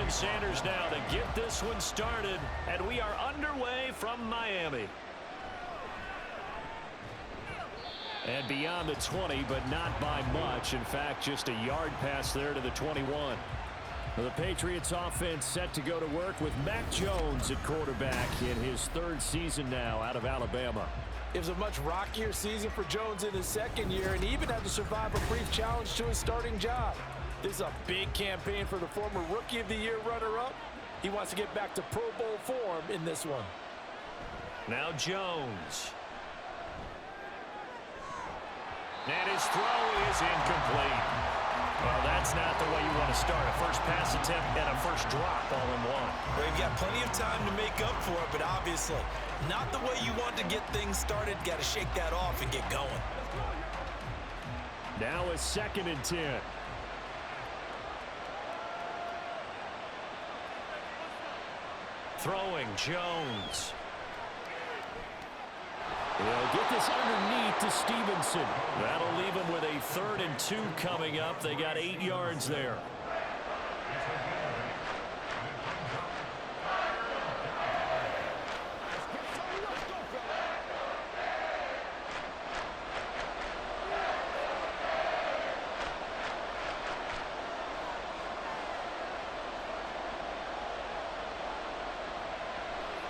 Deion Sanders now to get this one started, and we are underway from Miami. And beyond the 20, but not by much. In fact, just a yard pass there to the 21. The Patriots offense set to go to work with Mac Jones at quarterback in his third season now out of Alabama. It was a much rockier season for Jones in his second year, and he even had to survive a brief challenge to his starting job. This is a big campaign for the former Rookie of the Year runner-up. He wants to get back to Pro Bowl form in this one. Now Jones. And his throw is incomplete. Well, that's not the way you want to start. A first pass attempt and a first drop all in one. Well, you've got plenty of time to make up for it, but obviously not the way you want to get things started. Got to shake that off and get going. Now a 2nd and 10. Throwing Jones. They'll get this underneath to Stevenson. That'll leave him with a 3rd and 2 coming up. They got 8 yards there.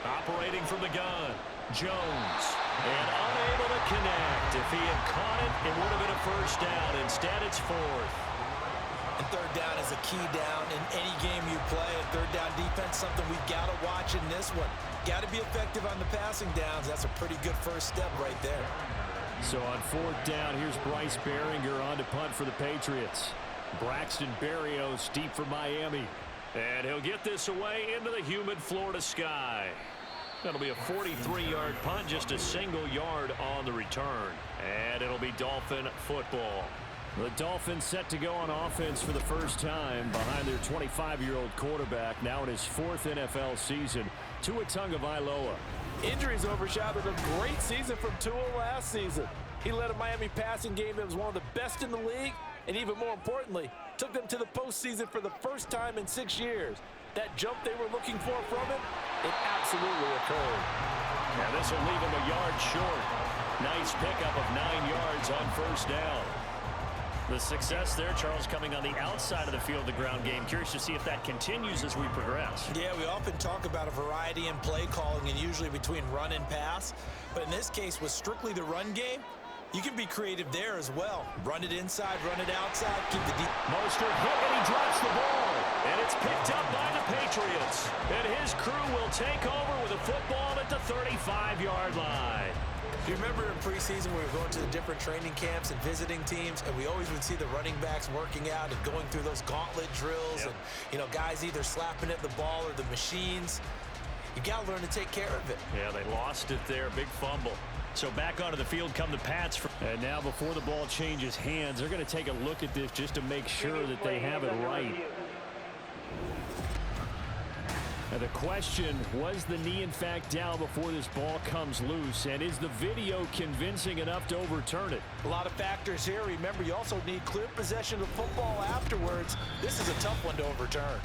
Operating from the gun, Jones. And unable to connect. If he had caught it, it would have been a first down. Instead, it's 4th. And 3rd down is a key down in any game you play. And 3rd down defense, something we've got to watch in this one. Got to be effective on the passing downs. That's a pretty good first step right there. So on 4th down, here's Bryce Behringer on to punt for the Patriots. Braxton Berrios deep for Miami. And he'll get this away into the humid Florida sky. That'll be a 43-yard punt, just a single yard on the return. And it'll be Dolphin football. The Dolphins set to go on offense for the first time behind their 25-year-old quarterback, now in his 4th NFL season, Tua Tagovailoa. Injuries overshadowed a great season from Tua last season. He led a Miami passing game that was one of the best in the league, and even more importantly, took them to the postseason for the first time in 6 years. That jump they were looking for from him, it absolutely occurred. Now this will leave him a yard short. Nice pickup of 9 yards on first down. The success there, Charles, coming on the outside of the field, the ground game. Curious to see if that continues as we progress. Yeah, we often talk about a variety in play calling and usually between run and pass. But in this case, with strictly the run game, you can be creative there as well. Run it inside, run it outside, keep the deep. Mostert hit and he drops the ball. And it's picked up by the Patriots. And his crew will take over with a football at the 35-yard line. Do you remember in preseason we were going to the different training camps and visiting teams, and we always would see the running backs working out and going through those gauntlet drills, Yep. and, you know, guys either slapping at the ball or the machines. You got to learn to take care of it. Yeah, they lost it there. Big fumble. So back onto the field come the Pats. And now before the ball changes hands, they're going to take a look at this just to make sure that they have it right. Now the question, was the knee in fact down before this ball comes loose? And is the video convincing enough to overturn it? A lot of factors here. Remember, you also need clear possession of football afterwards. This is a tough one to overturn.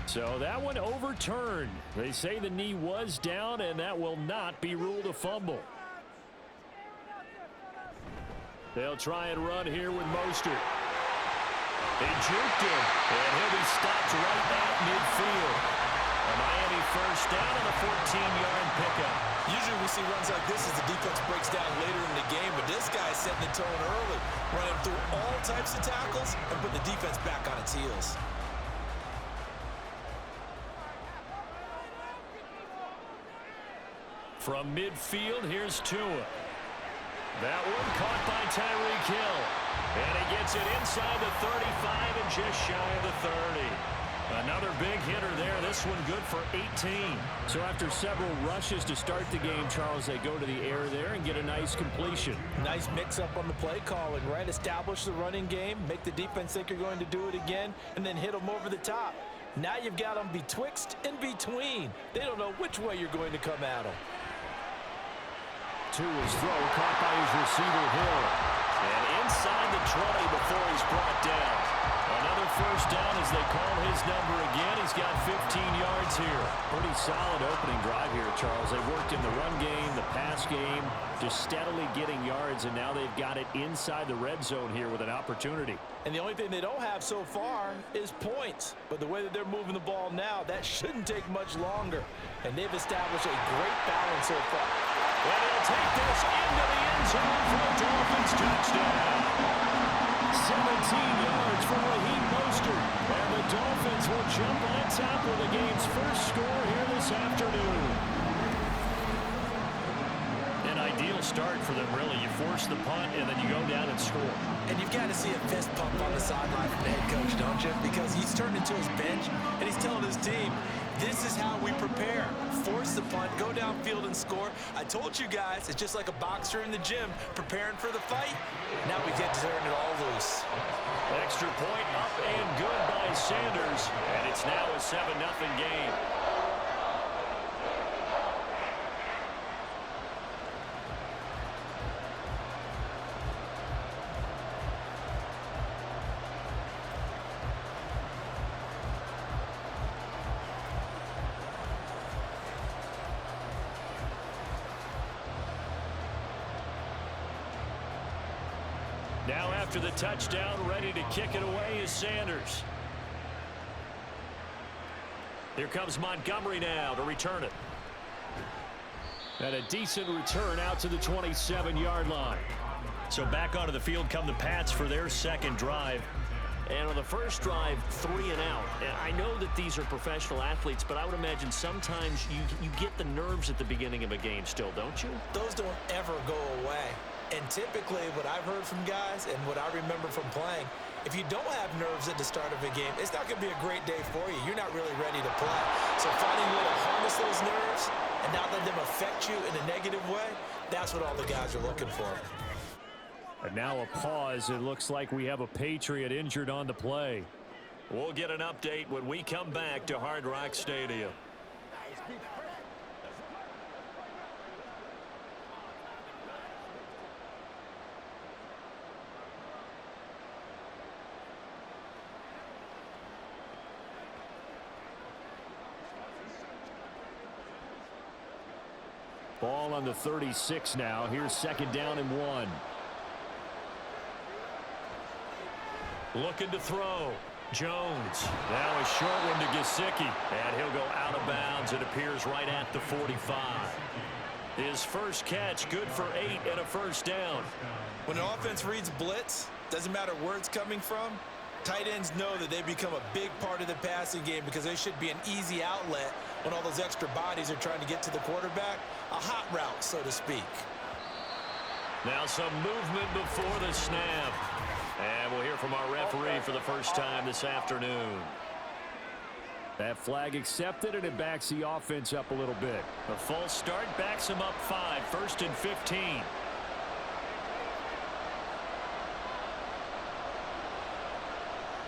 So that one overturned. They say the knee was down, and that will not be ruled a fumble. They'll try and run here with Mostert. They juked him, and he'll be stopped right at midfield. A Miami first down and a 14-yard pickup. Usually we see runs like this as the defense breaks down later in the game, but this guy's setting the tone early, running through all types of tackles and putting the defense back on its heels. From midfield, here's Tua. That one caught by Tyreek Hill. And he gets it inside the 35 and just shy of the 30. Another big hitter there. This one good for 18. So after several rushes to start the game, Charles, they go to the air there and get a nice completion. Nice mix-up on the play calling, right? Establish the running game, make the defense think you're going to do it again, and then hit them over the top. Now you've got them betwixt and between. They don't know which way you're going to come at them. Tua's throw caught by his receiver, Hill. And inside the 20 before he's brought down. Another first down as they call his number again. He's got 15 yards here. Pretty solid opening drive here, Charles. They've worked in the run game, the pass game, just steadily getting yards, and now they've got it inside the red zone here with an opportunity. And the only thing they don't have so far is points. But the way that they're moving the ball now, that shouldn't take much longer. And they've established a great balance so far. And he'll take this into the end zone for a Dolphins touchdown. 17 yards for Raheem Mostert. And the Dolphins will jump on top of the game's first score here this afternoon. An ideal start for them, really. You force the punt, and then you go down and score. And you've got to see a fist pump on the sideline from the head coach, don't you? Because he's turned into his bench, and he's telling his team, this is how we prepare. Force the punt, go downfield and score. I told you guys, it's just like a boxer in the gym preparing for the fight. Now we get to turn it all loose. Extra point up and good by Sanders. And it's now a 7-0 game. Now after the touchdown, ready to kick it away is Sanders. Here comes Montgomery now to return it. And a decent return out to the 27-yard line. So back onto the field come the Pats for their second drive. And on the first drive, 3 and out. And I know that these are professional athletes, but I would imagine sometimes you get the nerves at the beginning of a game still, don't you? Those don't ever go away. And typically what I've heard from guys and what I remember from playing, if you don't have nerves at the start of a game, it's not going to be a great day for you. You're not really ready to play. So finding a way to harness those nerves and not let them affect you in a negative way, that's what all the guys are looking for. And now a pause. It looks like we have a Patriot injured on the play. We'll get an update when we come back to Hard Rock Stadium. Ball on the 36 now. Here's second down and 1. Looking to throw. Jones. Now a short one to Gesicki. And he'll go out of bounds. It appears right at the 45. His first catch, good for 8 and a first down. When an offense reads blitz, doesn't matter where it's coming from, tight ends know that they become a big part of the passing game because they should be an easy outlet when all those extra bodies are trying to get to the quarterback. A hot route, so to speak. Now some movement before the snap. And we'll hear from our referee for the first time this afternoon. That flag accepted, and it backs the offense up a little bit. A false start backs him up 5, 1st and 15.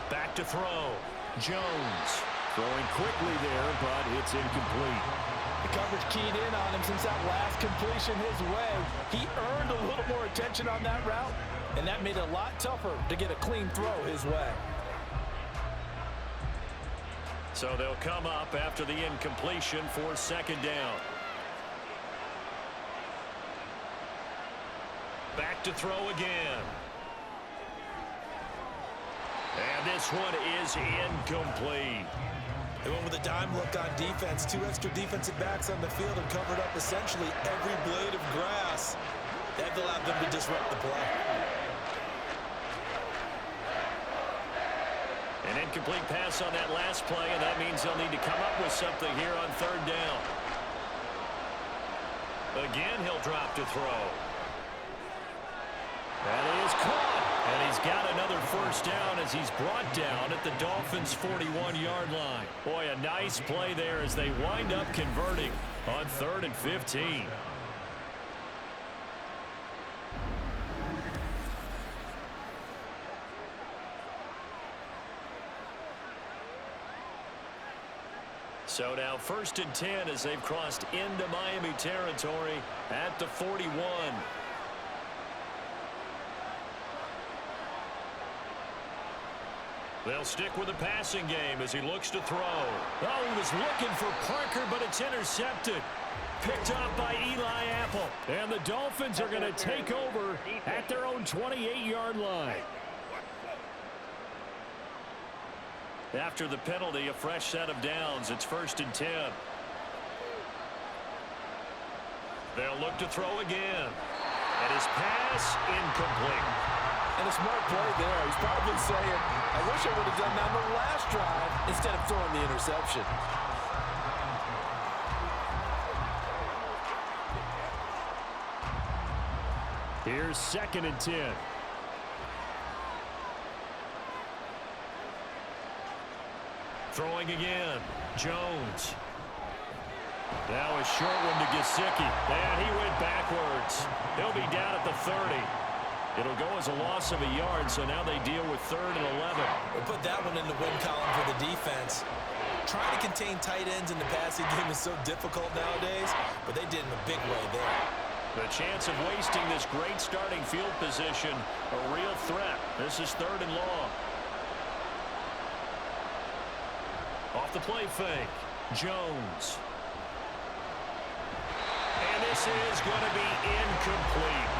Back to throw. Jones throwing quickly there, but it's incomplete. The coverage keyed in on him since that last completion his way. He earned a little more attention on that route, and that made it a lot tougher to get a clean throw his way. So they'll come up after the incompletion for second down. Back to throw again. And this one is incomplete. They went with a dime look on defense. 2 extra defensive backs on the field and covered up essentially every blade of grass. That allowed them to disrupt the play. An incomplete pass on that last play, and that means they'll need to come up with something here on third down. Again, he'll drop to throw. That is caught. And he's got another first down as he's brought down at the Dolphins' 41-yard line. Boy, a nice play there as they wind up converting on 3rd and 15. So now 1st and 10 as they've crossed into Miami territory at the 41. They'll stick with the passing game as he looks to throw. Oh, he was looking for Parker, but it's intercepted. Picked up by Eli Apple. And the Dolphins are going to take over at their own 28-yard line. After the penalty, a fresh set of downs. It's 1st and 10. They'll look to throw again. And his pass incomplete. And a smart play there. He's probably saying, I wish I would have done that on the last drive instead of throwing the interception. Here's 2nd and 10. Throwing again. Jones. Now a short one to Gesicki. And he went backwards. He'll be down at the 30. It'll go as a loss of a yard, so now they deal with 3rd and 11. We'll put that one in the win column for the defense. Trying to contain tight ends in the passing game is so difficult nowadays, but they did in a big way there. The chance of wasting this great starting field position, a real threat. This is 3rd and long. Off the play fake. Jones. And this is going to be incomplete.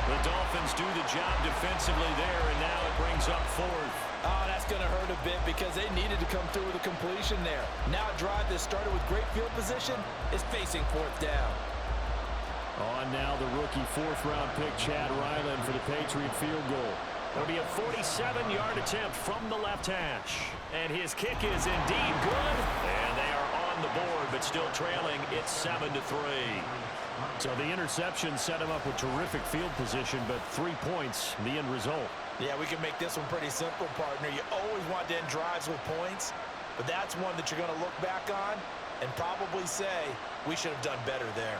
The Dolphins do the job defensively there, and now it brings up 4th. Oh, that's going to hurt a bit because they needed to come through with a completion there. Now a drive that started with great field position is facing 4th down. On now the rookie 4th-round pick, Chad Ryland, for the Patriot field goal. It'll be a 47-yard attempt from the left hash. And his kick is indeed good. And they are on the board, but still trailing. It's 7-3. So the interception set him up with terrific field position, but 3 points, the end result. Yeah, we can make this one pretty simple, partner. You always want to end drives with points, but that's one that you're going to look back on and probably say, we should have done better there.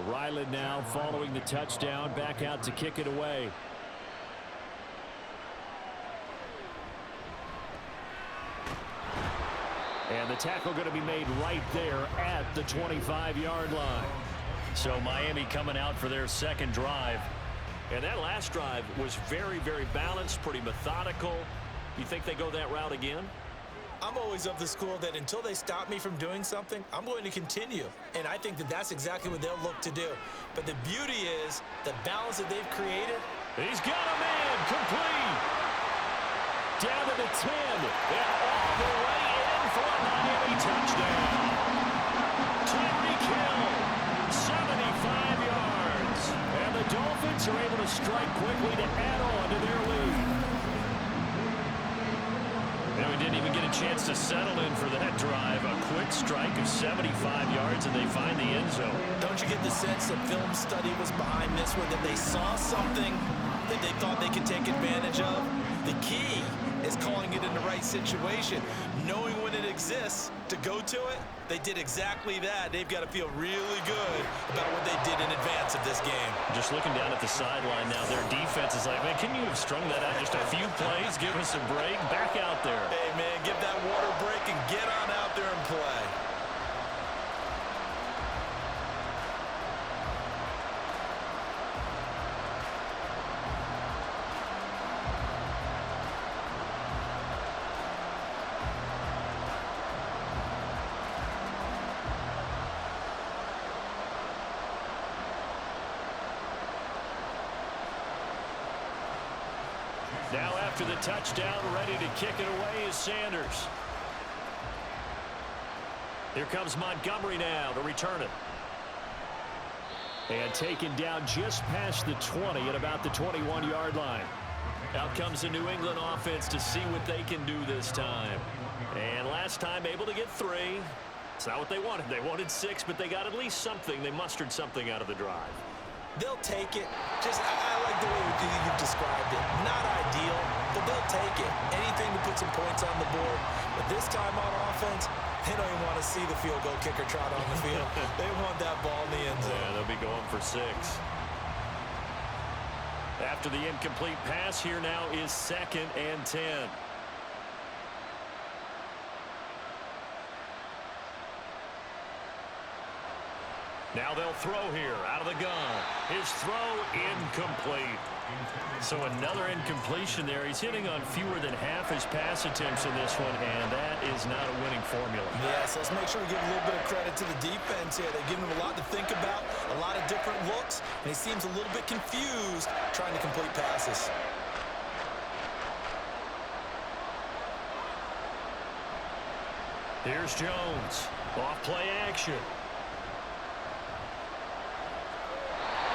Ryland now following the touchdown, back out to kick it away. And the tackle going to be made right there at the 25-yard line. So Miami coming out for their 2nd drive. And that last drive was very, very balanced, pretty methodical. You think they go that route again? I'm always of the school that until they stop me from doing something, I'm going to continue. And I think that that's exactly what they'll look to do. But the beauty is the balance that they've created. He's got a man, complete. Down to the 10, and all the way in for a Miami touchdown. Tyreek Hill, 75 yards. And the Dolphins are able to strike quickly to add on to their lead. And we didn't even get a chance to settle in for that drive. A quick strike of 75 yards, and they find the end zone. Don't you get the sense that film study was behind this one, that they saw something that they thought they could take advantage of? The key is calling it in the right situation, knowing when it exists to go to it. They did exactly that. They've got to feel really good about what they did in advance of this game. Just looking down at the sideline now, their defense is like, man, can you have strung that out just a few plays? Give us a break. Back out there. Hey, man, give that water break and get on out there and play. Now after the touchdown, ready to kick it away is Sanders. Here comes Montgomery now to return it. And taken down just past the 20 at about the 21-yard line. Out comes the New England offense to see what they can do this time. And last time able to get 3. It's not what they wanted. They wanted 6, but they got at least something. They mustered something out of the drive. They'll take it. I like the way you've described it. Not ideal, but they'll take it. Anything to put some points on the board. But this time on offense, they don't even want to see the field goal kicker trot on the field. They want that ball in the end zone. Yeah, they'll be going for 6. After the incomplete pass, here now is 2nd and 10. Now they'll throw here out of the gun. His throw incomplete. So another incompletion there. He's hitting on fewer than half his pass attempts in this one, and that is not a winning formula. Yes, let's make sure we give a little bit of credit to the defense here. They've given him a lot to think about, a lot of different looks, and he seems a little bit confused trying to complete passes. Here's Jones. Off play action.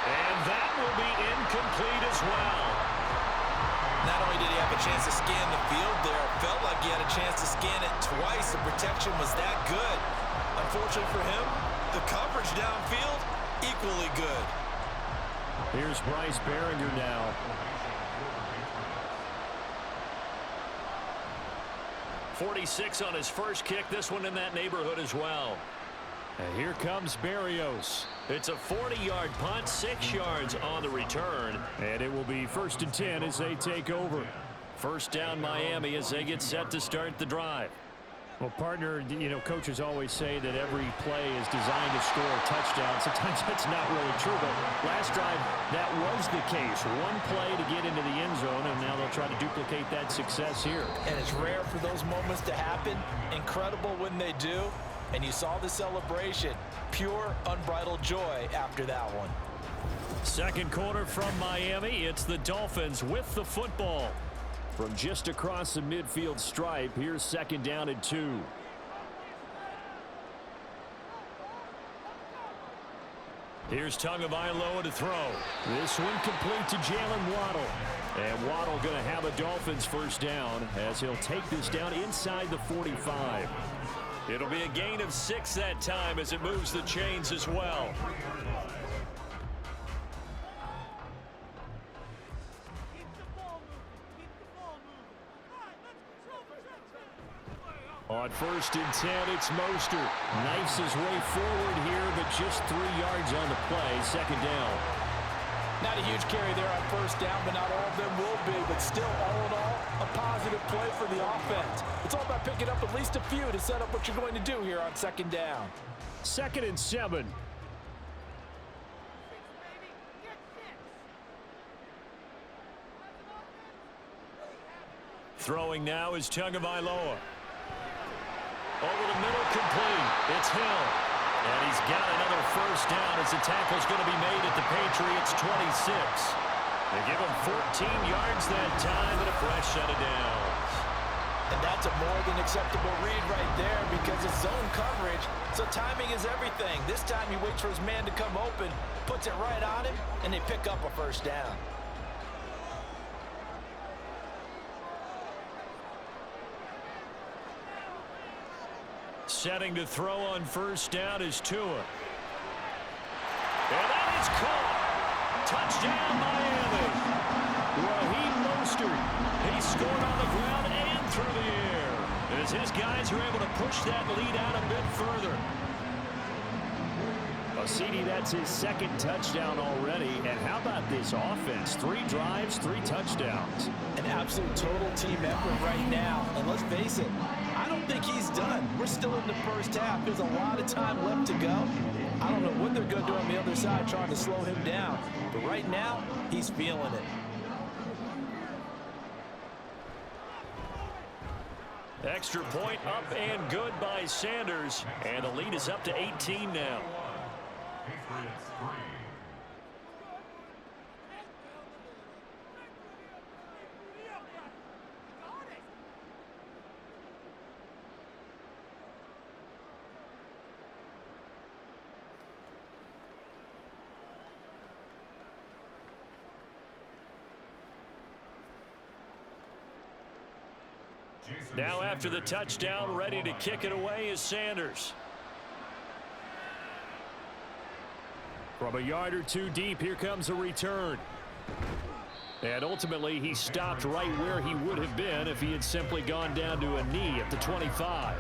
And that will be incomplete as well. Not only did he have a chance to scan the field there, it felt like he had a chance to scan it twice. The protection was that good. Unfortunately for him, the coverage downfield, equally good. Here's Bryce Behringer now. .46 on his first kick. This one in that neighborhood as well. And here comes Berrios. It's a 40-yard punt, 6 yards on the return. And it will be 1st and 10 as they take over. First down Miami as they get set to start the drive. Well, partner, you know, coaches always say that every play is designed to score a touchdown. Sometimes that's not really true, but last drive, that was the case. One play to get into the end zone, and now they'll try to duplicate that success here. And it's rare for those moments to happen. Incredible when they do. And you saw the celebration. Pure, unbridled joy after that one. Second quarter from Miami. It's the Dolphins with the football. From just across the midfield stripe, here's 2nd down and 2. Here's Tagovailoa to throw. This one complete to Jalen Waddle. And Waddle going to have a Dolphins first down as he'll take this down inside the 45. It'll be a gain of 6 that time as it moves the chains as well. On 1st and 10, it's Mostert. Knifes his way forward here, but just 3 yards on the play. 2nd down. Not a huge carry there on 1st down, but not all of them will be. But still, all in all, a positive play for the offense. It's all about picking up at least a few to set up what you're going to do here on 2nd down. 2nd and 7. Throwing now is Tagovailoa. Over the middle, complete. It's Hill. And he's got another first down as the tackle's going to be made at the Patriots' 26. They give him 14 yards that time and a fresh set of downs. And that's a more than acceptable read right there because it's zone coverage, so timing is everything. This time he waits for his man to come open, puts it right on him, and they pick up a first down. Setting to throw on 1st down is Tua. And that is caught. Touchdown, Miami. Raheem Mostert. He scored on the ground and through the air as his guys are able to push that lead out a bit further. CD, that's his 2nd touchdown already. And how about this offense? 3 drives, 3 touchdowns. An absolute total team effort right now. And let's face it, I don't think he's done. We're still in the first half. There's a lot of time left to go. I don't know what they're going to do on the other side trying to slow him down. But right now, he's feeling it. Extra point up and good by Sanders. And the lead is up to 18 now. Patriots 3. Now after the touchdown, ready to kick it away is Sanders. From a yard or 2 deep, here comes a return. And ultimately, he stopped right where he would have been if he had simply gone down to a knee at the 25.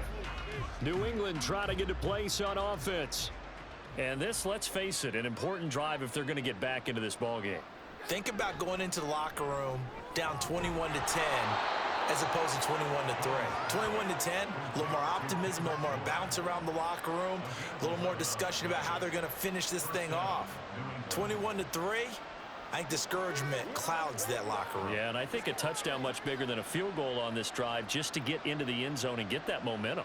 New England trying to get a place on offense. And this, let's face it, an important drive if they're going to get back into this ballgame. Think about going into the locker room down 21-10 as opposed to 21-3. 21-10, a little more optimism, a little more bounce around the locker room, a little more discussion about how they're going to finish this thing off. 21-3, I think discouragement clouds that locker room. Yeah, and I think a touchdown much bigger than a field goal on this drive just to get into the end zone and get that momentum.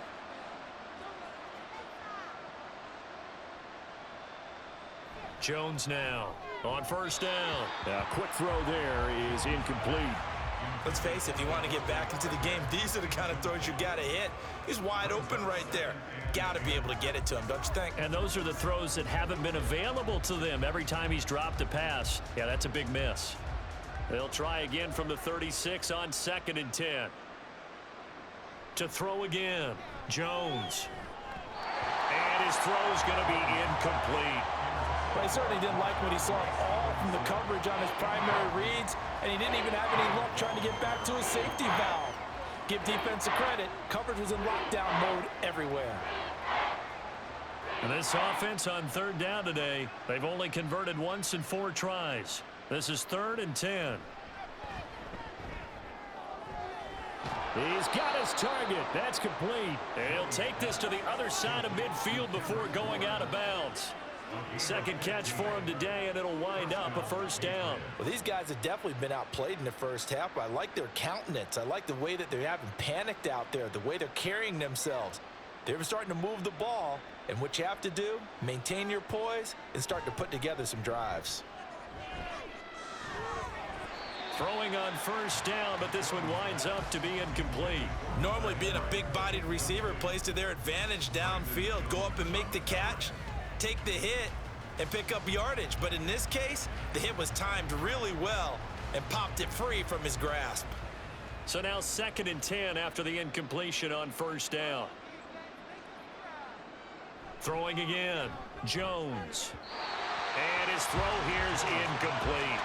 Jones now on first down. A quick throw there is incomplete. Let's face it, if you want to get back into the game, these are the kind of throws you got to hit. He's wide open right there. Got to be able to get it to him, don't you think? And those are the throws that haven't been available to them every time he's dropped a pass. Yeah, that's a big miss. They'll try again from the 36 on 2nd and 10. To throw again, Jones. And his throw's going to be incomplete. But he certainly didn't like what he saw all from the coverage on his primary reads, and he didn't even have any luck trying to get back to his safety valve. Give defense a credit. Coverage was in lockdown mode everywhere. And this offense on 3rd down today, they've only converted once in 4 tries. This is 3rd and 10. He's got his target. That's complete. And he'll take this to the other side of midfield before going out of bounds. Second catch for him today, and it'll wind up a first down. Well, these guys have definitely been outplayed in the first half. I like their countenance. I like the way that they haven't panicked out there, the way they're carrying themselves. They're starting to move the ball, and what you have to do, maintain your poise and start to put together some drives. Throwing on first down, but this one winds up to be incomplete. Normally being a big-bodied receiver plays to their advantage downfield. Go up and make the catch, take the hit, and pick up yardage. But in this case, the hit was timed really well and popped it free from his grasp. So now 2nd and 10 after the incompletion on first down. Throwing again, Jones. And his throw here is incomplete.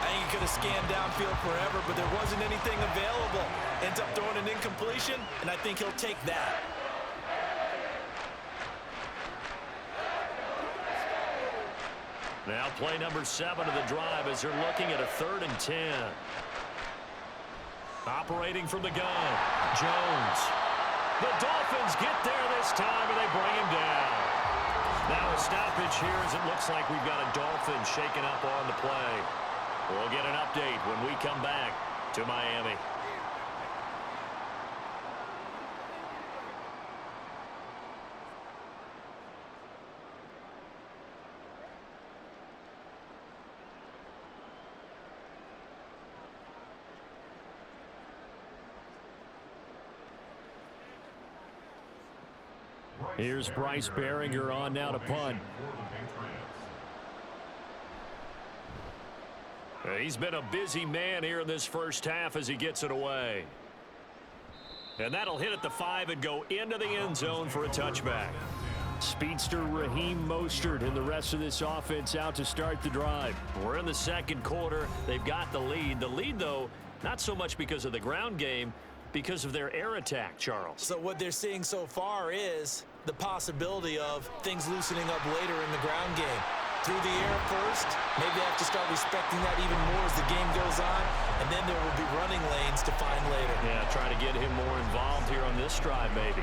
I think he could have scanned downfield forever, but there wasn't anything available. Ends up throwing an incompletion, and I think he'll take that. Now play number 7 of the drive as they're looking at a 3rd and 10. Operating from the gun, Jones. The Dolphins get there this time, and they bring him down. Now a stoppage here as it looks like we've got a Dolphin shaken up on the play. We'll get an update when we come back to Miami. Here's Bryce Behringer on now to punt. He's been a busy man here in this first half as he gets it away. And that'll hit at the 5 and go into the end zone for a touchback. Speedster Raheem Mostert and the rest of this offense out to start the drive. We're in the second quarter. They've got the lead. The lead, though, not so much because of the ground game, because of their air attack, Charles. So what they're seeing so far is the possibility of things loosening up later in the ground game. Through the air first, maybe they have to start respecting that even more as the game goes on, and then there will be running lanes to find later. Yeah, trying to get him more involved here on this drive, maybe.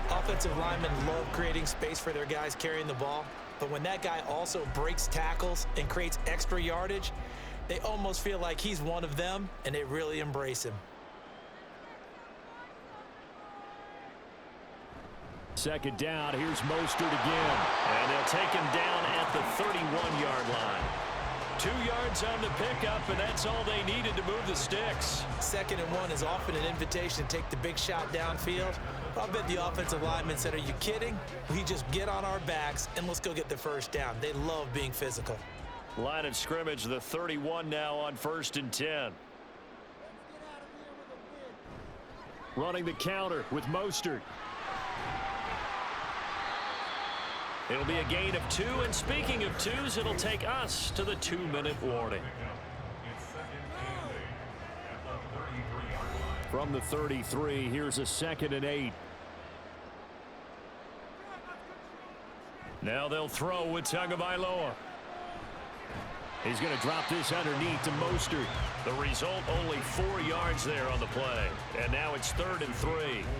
Offensive linemen love creating space for their guys carrying the ball, but when that guy also breaks tackles and creates extra yardage, they almost feel like he's one of them, and they really embrace him. Second down, here's Mostert again. And they'll take him down at the 31-yard line. 2 yards on the pickup, and that's all they needed to move the sticks. 2nd and 1 is often an invitation to take the big shot downfield. I'll bet the offensive lineman said, "Are you kidding? We just get on our backs and let's go get the first down." They love being physical. Line of scrimmage, the 31 now on 1st and 10. Running the counter with Mostert. It'll be a gain of 2, and speaking of 2s, it'll take us to the 2-minute warning. From the 33, here's a 2nd and 8. Now they'll throw with Tagovailoa. He's going to drop this underneath to Mostert. The result, only 4 yards there on the play. And now it's 3rd and 3.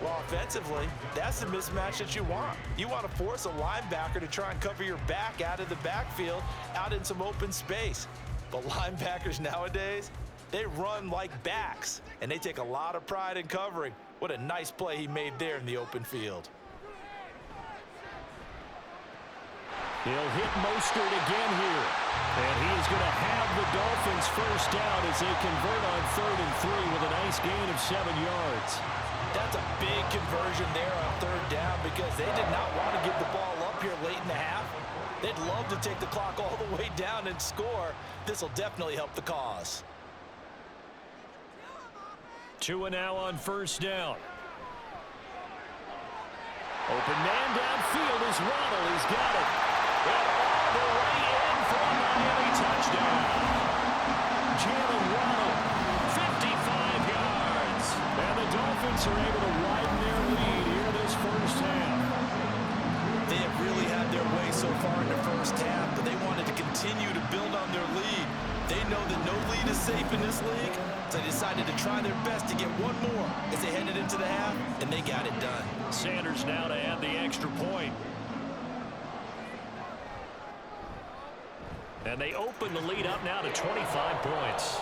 Well, offensively, that's the mismatch that you want. You want to force a linebacker to try and cover your back out of the backfield, out in some open space. But linebackers nowadays, they run like backs, and they take a lot of pride in covering. What a nice play he made there in the open field. He'll hit Mostert again here. And he is going to have the Dolphins first down as they convert on 3rd and 3 with a nice gain of 7 yards. That's a big conversion there on 3rd down because they did not want to give the ball up here late in the half. They'd love to take the clock all the way down and score. This will definitely help the cause. 2 now on 1st down. Open man downfield is Waddle. He's got it. And all the way in for a Miami touchdown. Jalen Waddle, 55 yards. And the Dolphins are able to widen their lead here this first half. They have really had their way so far in the first half, but they wanted to continue to build on their lead. They know that no lead is safe in this league, so they decided to try their best to get one more as they headed into the half, and they got it done. Sanders now to add the extra point. And they open the lead up now to 25 points.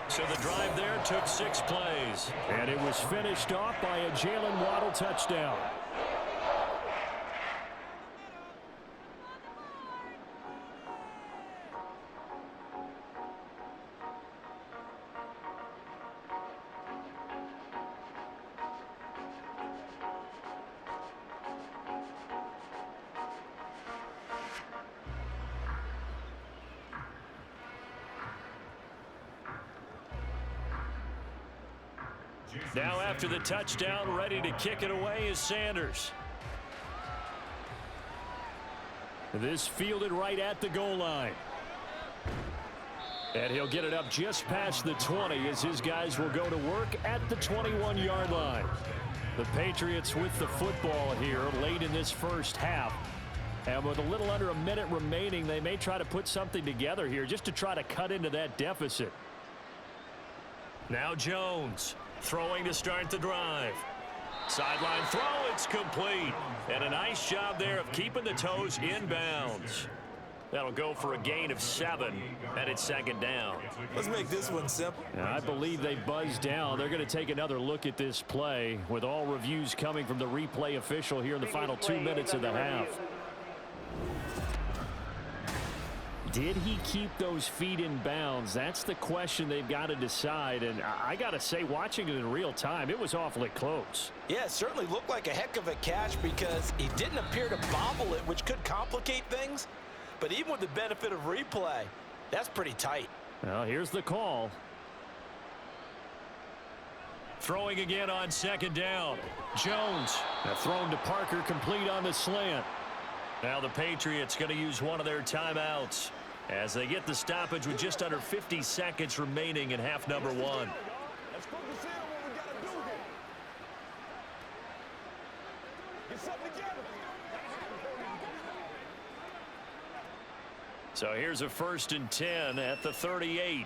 So the drive there took 6 plays. And it was finished off by a Jalen Waddle touchdown. Now after the touchdown, ready to kick it away is Sanders. This fielded right at the goal line. And he'll get it up just past the 20 as his guys will go to work at the 21-yard line. The Patriots with the football here late in this first half. And with a little under a minute remaining, they may try to put something together here just to try to cut into that deficit. Now Jones. Throwing to start the drive. Sideline throw, it's complete. And a nice job there of keeping the toes in bounds. That'll go for a gain of 7, and it's 2nd down. Let's make this one simple. I believe they buzzed down. They're going to take another look at this play with all reviews coming from the replay official here in the final 2 minutes of the half. Did he keep those feet in bounds? That's the question they've got to decide. And I got to say, watching it in real time, it was awfully close. Yeah, it certainly looked like a heck of a catch because he didn't appear to bobble it, which could complicate things. But even with the benefit of replay, that's pretty tight. Well, here's the call. Throwing again on 2nd down. Jones. Thrown to Parker, complete on the slant. Now the Patriots going to use one of their timeouts as they get the stoppage with just under 50 seconds remaining in half number 1. Let's focus in on what we got to do here. Get something together. So here's a 1st and 10 at the 38.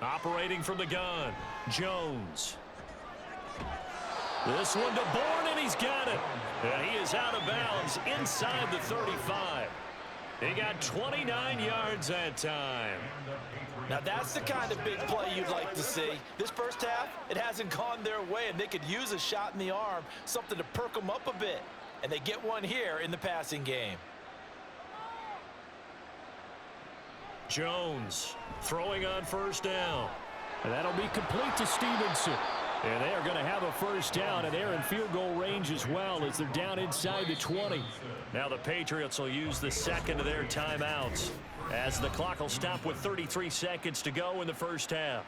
Operating from the gun, Jones. This one to Bourne, and he's got it. And he is out of bounds inside the 35. He got 29 yards that time. Now that's the kind of big play you'd like to see. This first half, it hasn't gone their way, and they could use a shot in the arm, something to perk them up a bit. And they get one here in the passing game. Jones throwing on 1st down. And that'll be complete to Stevenson. And they are going to have a 1st down, and they're in field goal range as well as they're down inside the 20. Now the Patriots will use the 2nd of their timeouts as the clock will stop with 33 seconds to go in the first half.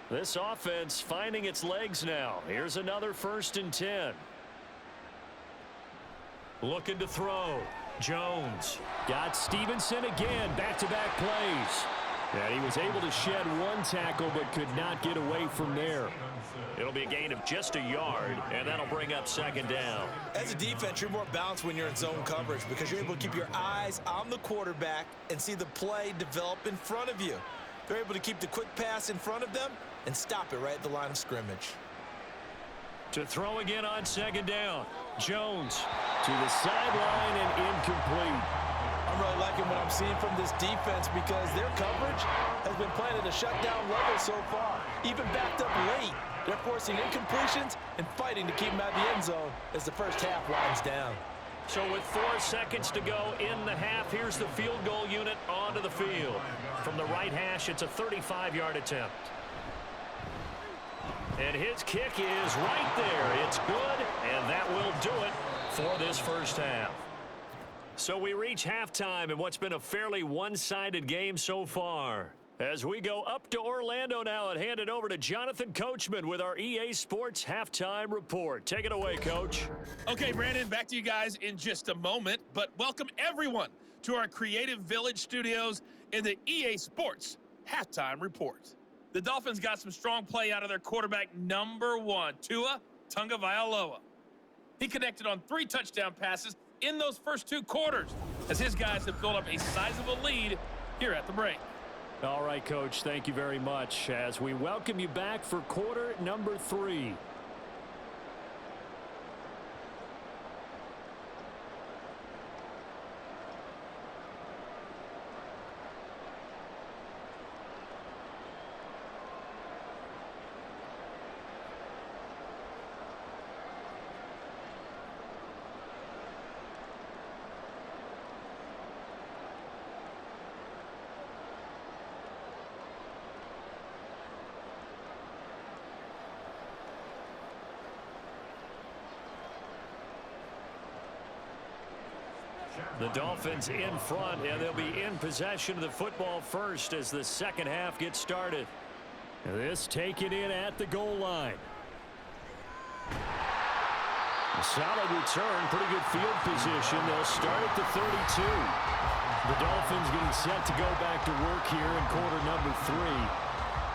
This offense finding its legs now. Here's another 1st and 10. Looking to throw. Jones. Got Stevenson again. Back-to-back plays. And he was able to shed one tackle but could not get away from there. It'll be a gain of just a yard, and that'll bring up second down. As a defense, you're more balanced when you're in zone coverage because you're able to keep your eyes on the quarterback and see the play develop in front of you. They're able to keep the quick pass in front of them and stop it right at the line of scrimmage. To throw again on second down. Jones to the sideline and incomplete. I'm really liking what I'm seeing from this defense because their coverage has been playing at a shutdown level so far. Even backed up late, they're forcing incompletions and fighting to keep them out of the end zone as the first half winds down. So with 4 seconds to go in the half, here's the field goal unit onto the field. From the right hash, it's a 35-yard attempt. And his kick is right there. It's good, and that will do it for this first half. So we reach halftime in what's been a fairly one-sided game so far. As we go up to Orlando now and hand it over to Jonathan Coachman with our EA Sports Halftime Report. Take it away, Coach. Okay, Brandon, back to you guys in just a moment. But welcome everyone to our Creative Village studios in the EA Sports Halftime Report. The Dolphins got some strong play out of their quarterback, number 1, Tua Tagovailoa. He connected on 3 touchdown passes in those first 2 quarters as his guys have built up a sizable lead here at the break. All right, Coach, thank you very much as we welcome you back for quarter number 3. The Dolphins in front, and they'll be in possession of the football first as the second half gets started. This taken in at the goal line. A solid return, pretty good field position. They'll start at the 32. The Dolphins getting set to go back to work here in quarter number 3.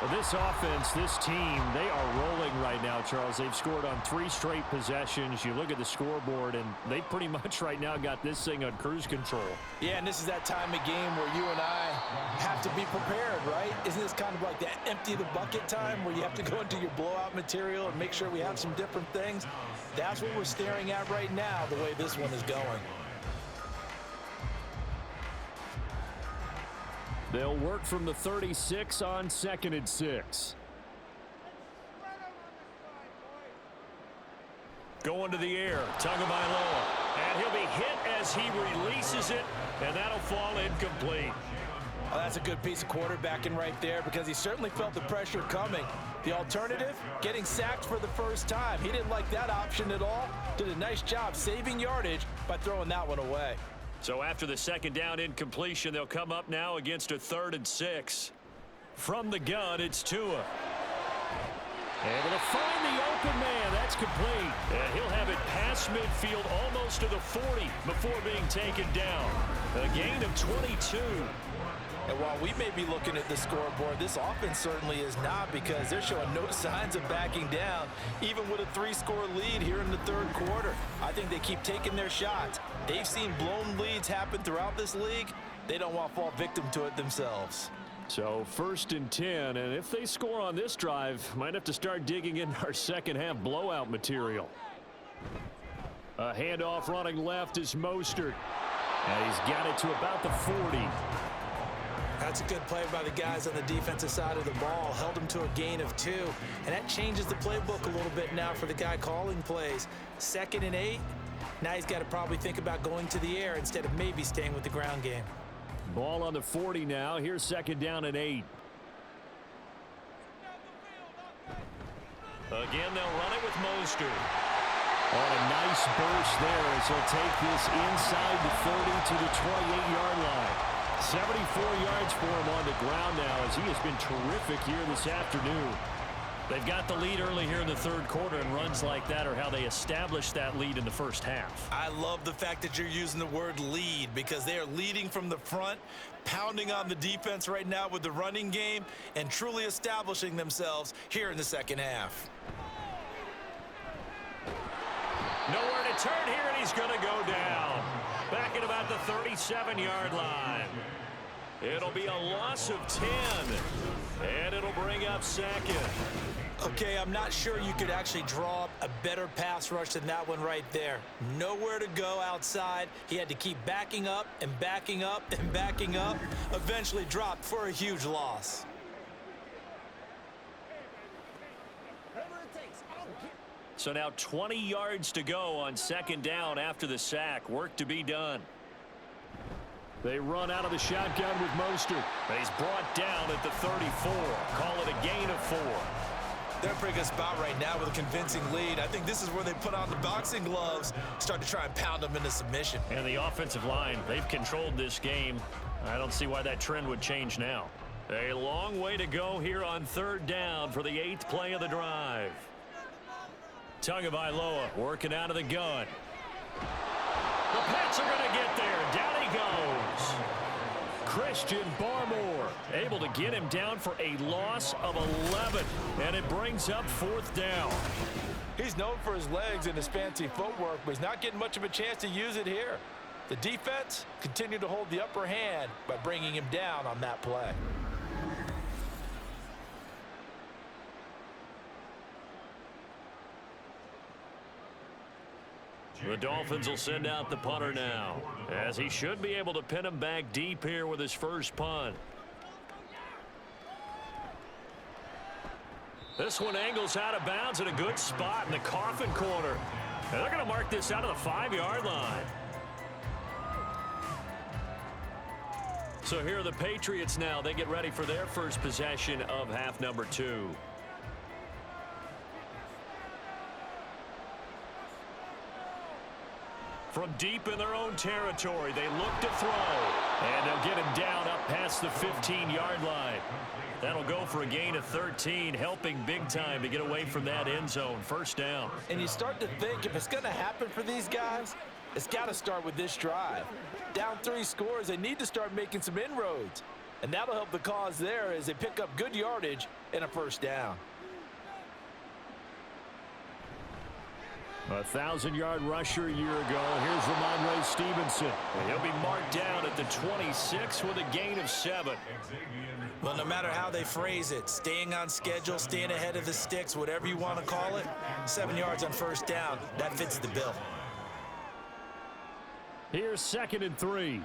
Well, this offense, this team, they are rolling right now, Charles. They've scored on 3 straight possessions. You look at the scoreboard, and they pretty much right now got this thing on cruise control. Yeah, and this is that time of game where you and I have to be prepared, right? Isn't this kind of like that empty the bucket time where you have to go into your blowout material and make sure we have some different things? That's what we're staring at right now, the way this one is going. They'll work from the 36 on 2nd and 6. Going to the air, Tagovailoa. And he'll be hit as he releases it, and that'll fall incomplete. Oh, that's a good piece of quarterbacking right there because he certainly felt the pressure coming. The alternative, getting sacked for the first time. He didn't like that option at all. Did a nice job saving yardage by throwing that one away. So after the second down incompletion, they'll come up now against a 3rd and 6. From the gun, it's Tua. Able to find the open man. That's complete. And he'll have it past midfield almost to the 40 before being taken down. A gain of 22. And while we may be looking at the scoreboard, this offense certainly is not because they're showing no signs of backing down, even with a 3-score lead here in the 3rd quarter. I think they keep taking their shots. They've seen blown leads happen throughout this league. They don't want to fall victim to it themselves. So 1st and 10, and if they score on this drive, might have to start digging in our second half blowout material. A handoff running left is Mostert. And he's got it to about the 40. That's a good play by the guys on the defensive side of the ball. Held him to a gain of 2. And that changes the playbook a little bit now for the guy calling plays. 2nd and 8. Now he's got to probably think about going to the air instead of maybe staying with the ground game. Ball on the 40 now. Here's 2nd down and 8. Again, they'll run it with Mostert. Oh, a nice burst there as he'll take this inside the 30 to the 28-yard line. 74 yards for him on the ground now as he has been terrific here this afternoon. They've got the lead early here in the third quarter, and runs like that are how they established that lead in the first half. I love the fact that you're using the word lead because they are leading from the front, pounding on the defense right now with the running game, and truly establishing themselves here in the second half. Nowhere to turn here, and he's going to go down. Back at about the 37-yard line. It'll be a loss of 10, and it'll bring up second. Okay, I'm not sure you could actually draw up a better pass rush than that one right there. Nowhere to go outside. He had to keep backing up and backing up and backing up. Eventually dropped for a huge loss. So now 20 yards to go on second down after the sack. Work to be done. They run out of the shotgun with Mostert. He's brought down at the 34. Call it a gain of 4. They're in a pretty good spot right now with a convincing lead. I think this is where they put on the boxing gloves, start to try and pound them into submission. And the offensive line, they've controlled this game. I don't see why that trend would change now. A long way to go here on third down for the 8th play of the drive. Tagovailoa working out of the gun. The Pats are going to get there. Down he goes. Christian Barmore able to get him down for a loss of 11. And it brings up 4th down. He's known for his legs and his fancy footwork, but he's not getting much of a chance to use it here. The defense continued to hold the upper hand by bringing him down on that play. The Dolphins will send out the punter now, as he should be able to pin him back deep here with his first punt. This one angles out of bounds at a good spot in the coffin corner. And they're going to mark this out of the 5-yard line. So here are the Patriots now. They get ready for their first possession of half number 2. From deep in their own territory, they look to throw. And they'll get him down up past the 15-yard line. That'll go for a gain of 13, helping big time to get away from that end zone. First down. And you start to think if it's going to happen for these guys, it's got to start with this drive. Down 3 scores, they need to start making some inroads. And that'll help the cause there as they pick up good yardage and a first down. A 1,000-yard rusher a year ago. Here's Ramondre Stevenson. He'll be marked down at the 26 with a gain of 7. Well, no matter how they phrase it, staying on schedule, staying ahead of the sticks, whatever you want to call it, 7 yards on first down, that fits the bill. Here's 2nd and 3.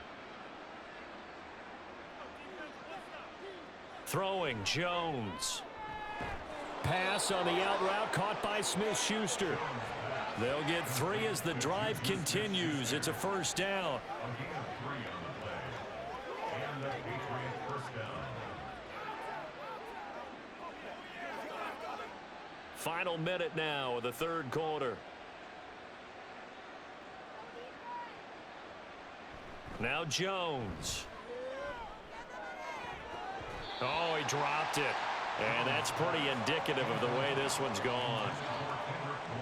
Throwing Jones. Pass on the out route caught by Smith-Schuster. They'll get 3 as the drive continues. It's a first down. Final minute now of the third quarter. Now Jones. Oh, he dropped it. And that's pretty indicative of the way this one's gone.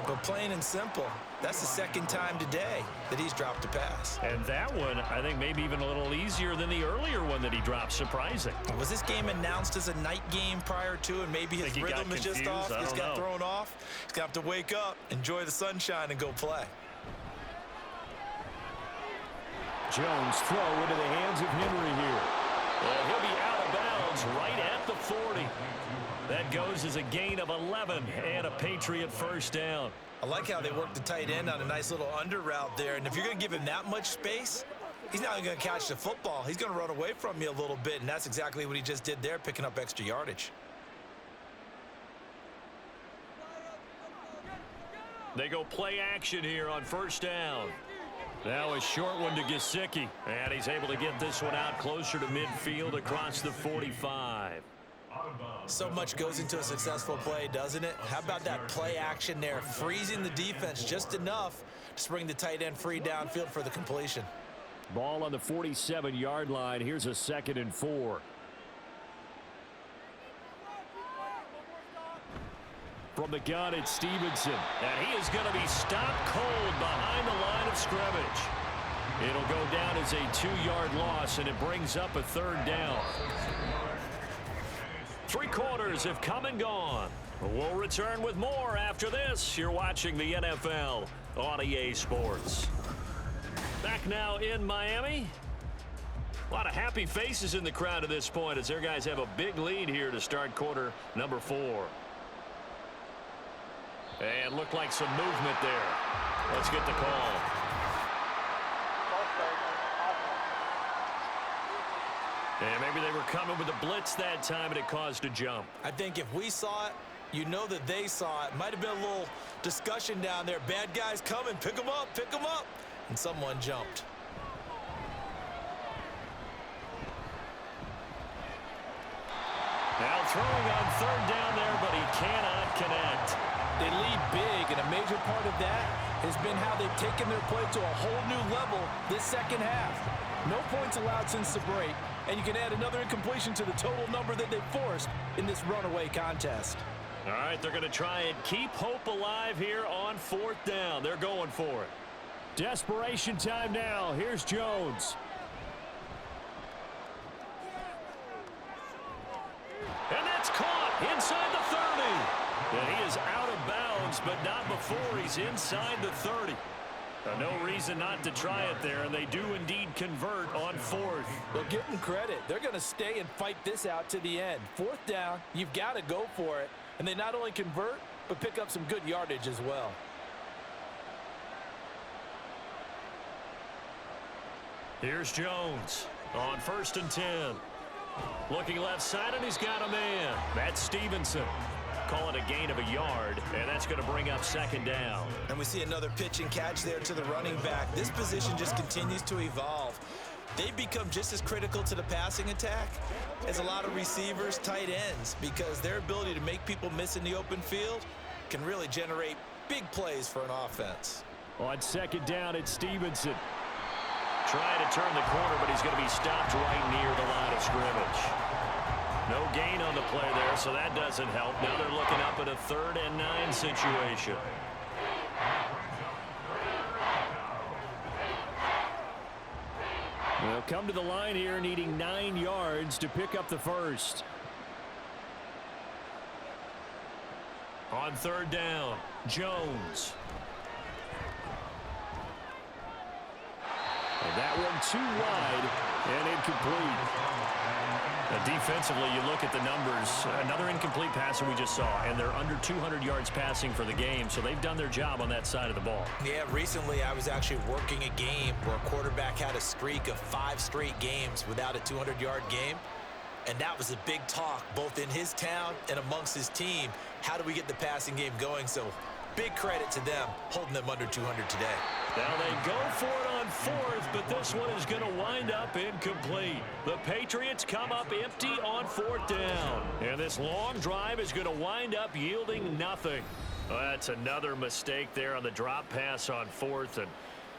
But plain and simple, that's the second time today that he's dropped a pass. And that one, I think, maybe even a little easier than the earlier one that he dropped. Surprising. Was this game announced as a night game prior to, and maybe his rhythm is just off? He's got thrown off. He's going to have to wake up, enjoy the sunshine, and go play. Jones throw into the hands of Henry here. And he'll be out of bounds right at the 40. That goes as a gain of 11 and a Patriot first down. I like how they work the tight end on a nice little under route there. And if you're going to give him that much space, he's not going to catch the football. He's going to run away from you a little bit, and that's exactly what he just did there, picking up extra yardage. They go play action here on first down. Now a short one to Gesicki. And he's able to get this one out closer to midfield across the 45. So much goes into a successful play, doesn't it? How about that play action there, freezing the defense just enough to bring the tight end free downfield for the completion. Ball on the 47-yard line. Here's a 2nd and 4. From the gun, it's Stevenson. And he is going to be stopped cold behind the line of scrimmage. It'll go down as a 2-yard loss, and it brings up a 3rd down. 3 quarters have come and gone. We'll return with more after this. You're watching the NFL on EA Sports. Back now in Miami. A lot of happy faces in the crowd at this point as their guys have a big lead here to start quarter number 4. And looked like some movement there. Let's get the call. And maybe they were coming with a blitz that time and it caused a jump. I think if we saw it, you know that they saw it. Might have been a little discussion down there. Bad guys coming. Pick them up. Pick them up. And someone jumped. Now throwing on 3rd down there, but he cannot connect. They lead big, and a major part of that has been how they've taken their play to a whole new level this second half. No points allowed since the break, and you can add another incompletion to the total number that they forced in this runaway contest. All right, they're going to try and keep hope alive here on 4th down. They're going for it. Desperation time now. Here's Jones. And that's caught inside the 30. And he is out of bounds, but not before he's inside the 30. No reason not to try it there, and they do indeed convert on 4th. Well, give them credit. They're going to stay and fight this out to the end. 4th down, you've got to go for it. And they not only convert, but pick up some good yardage as well. Here's Jones on 1st and 10. Looking left side, and he's got a man. That's Stevenson. Call it a gain of a yard, and that's going to bring up 2nd down. And we see another pitch and catch there to the running back. This position just continues to evolve. They've become just as critical to the passing attack as a lot of receivers, tight ends, because their ability to make people miss in the open field can really generate big plays for an offense. On 2nd down, it's Stevenson. Trying to turn the corner, but he's going to be stopped right near the line of scrimmage. No gain on the play there, so that doesn't help. Now they're looking up at a 3rd and 9 situation. They'll come to the line here needing 9 yards to pick up the 1st. On 3rd down, Jones. And that one too wide and incomplete. Now defensively, you look at the numbers. Another incomplete pass that we just saw, and they're under 200 yards passing for the game, so they've done their job on that side of the ball. Yeah, recently I was actually working a game where a quarterback had a streak of 5 straight games without a 200-yard game, and that was a big talk both in his town and amongst his team. How do we get the passing game going? So big credit to them holding them under 200 today. Now they go for it on 4th, but this one is going to wind up incomplete. The Patriots come up empty on 4th down. And this long drive is going to wind up yielding nothing. Well, that's another mistake there on the drop pass on 4th, and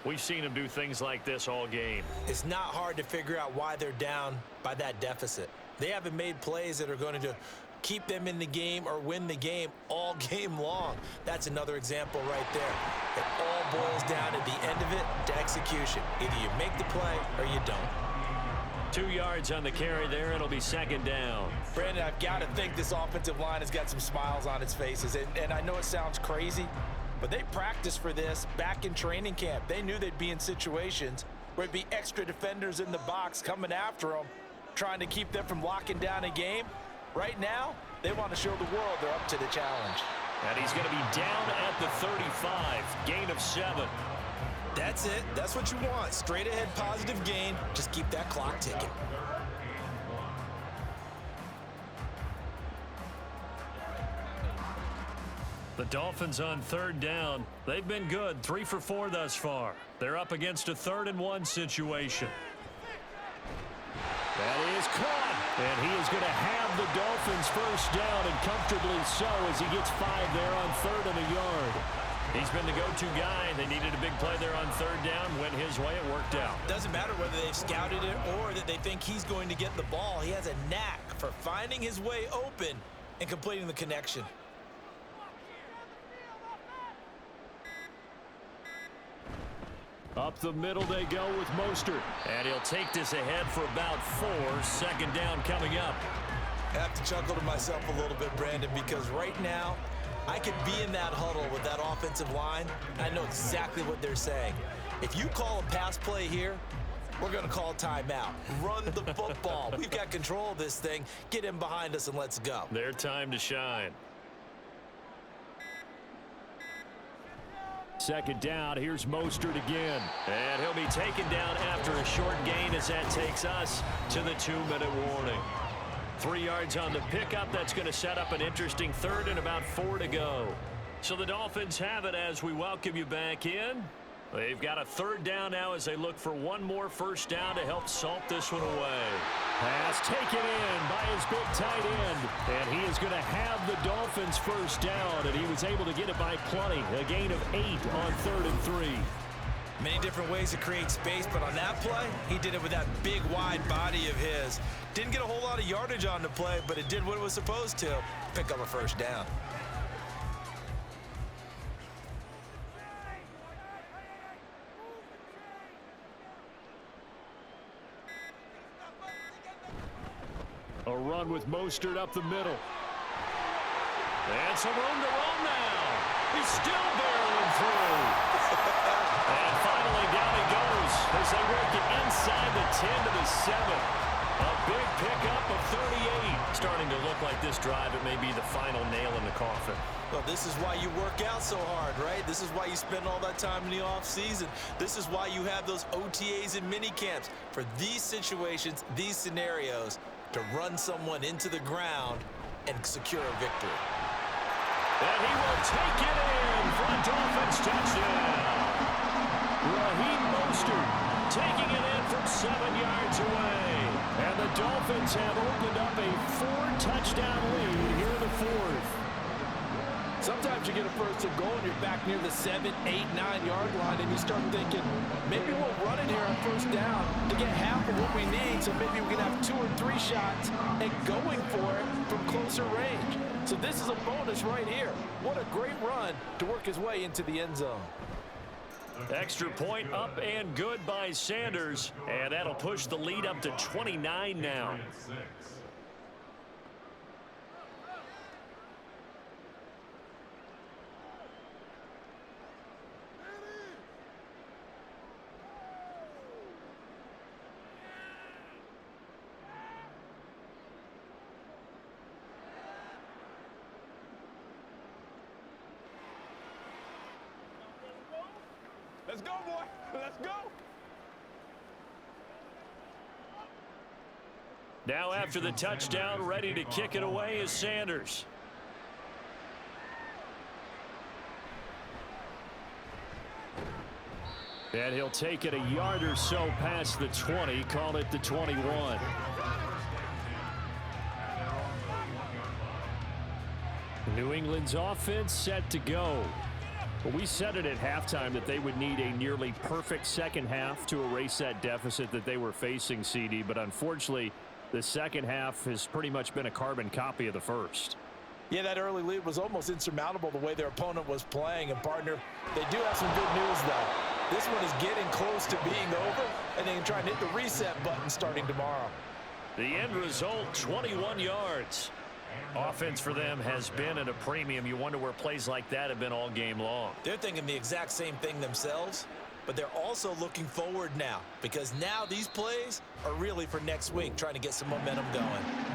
we've seen them do things like this all game. It's not hard to figure out why they're down by that deficit. They haven't made plays that are going to keep them in the game or win the game all game long. That's another example right there. It all boils down at the end of it to execution. Either you make the play or you don't. 2 yards on the carry there. It'll be 2nd down. Brandon, I've got to think this offensive line has got some smiles on its faces. And I know it sounds crazy, but they practiced for this back in training camp. They knew they'd be in situations where it'd be extra defenders in the box coming after them, trying to keep them from locking down a game. Right now, they want to show the world they're up to the challenge. And he's going to be down at the 35. Gain of 7. That's it. That's what you want. Straight ahead positive gain. Just keep that clock ticking. The Dolphins on 3rd down. They've been good. 3 for 4 thus far. They're up against a 3rd and 1 situation. That is caught. And he is going to have the Dolphins 1st down, and comfortably so, as he gets 5 there on 3rd and a yard. He's been the go-to guy. They needed a big play there on 3rd down. Went his way. It worked out. Doesn't matter whether they've scouted it or that they think he's going to get the ball. He has a knack for finding his way open and completing the connection. Up the middle they go with Mostert. And he'll take this ahead for about 4. Second down coming up. I have to chuckle to myself a little bit, Brandon, because right now I could be in that huddle with that offensive line. I know exactly what they're saying. If you call a pass play here, we're going to call timeout. Run the football. We've got control of this thing. Get in behind us and let's go. Their time to shine. Second down, here's Mostert again. And he'll be taken down after a short gain as that takes us to the 2-minute warning. 3 yards on the pickup. That's going to set up an interesting third and about 4 to go. So the Dolphins have it as we welcome you back in. They've got a third down now as they look for one more first down to help salt this one away. Pass taken in by his big tight end. And he is going to have the Dolphins first down, and he was able to get it by plenty. A gain of 8 on 3rd and 3. Many different ways to create space, but on that play, he did it with that big, wide body of his. Didn't get a whole lot of yardage on the play, but it did what it was supposed to. Pick up a first down. A run with Mostert up the middle. And some room to run now. He's still barreling through. And finally down he goes as they work it inside the 10 to the 7. A big pickup of 38. Starting to look like this drive, it may be the final nail in the coffin. Well, this is why you work out so hard, right? This is why you spend all that time in the offseason. This is why you have those OTAs and mini camps. For these situations, these scenarios, to run someone into the ground and secure a victory. And he will take it in for a Dolphins touchdown. Raheem Mostert taking it in from 7 yards away. And the Dolphins have opened up a 4-touchdown lead here in the 4th. Sometimes you get a first and goal and you're back near the 7, 8, 9-yard line and you start thinking, maybe we'll run it here on first down to get half of what we need, so maybe we can have 2 or 3 shots and going for it from closer range. So this is a bonus right here. What a great run to work his way into the end zone. Extra point up and good by Sanders, and that'll push the lead up to 29 now. Let's go, boy. Let's go. Now after the touchdown, ready to kick it away is Sanders. And he'll take it a yard or so past the 20, call it the 21. New England's offense set to go. Well, we said it at halftime that they would need a nearly perfect second half to erase that deficit that they were facing, CD, but unfortunately the second half has pretty much been a carbon copy of the first. Yeah, that early lead was almost insurmountable the way their opponent was playing. And, partner, they do have some good news, though. This one is getting close to being over, and they can try and hit the reset button starting tomorrow. The end result, 21 yards. Offense for them has been at a premium. You wonder where plays like that have been all game long. They're thinking the exact same thing themselves, but they're also looking forward now, because now these plays are really for next week, trying to get some momentum going.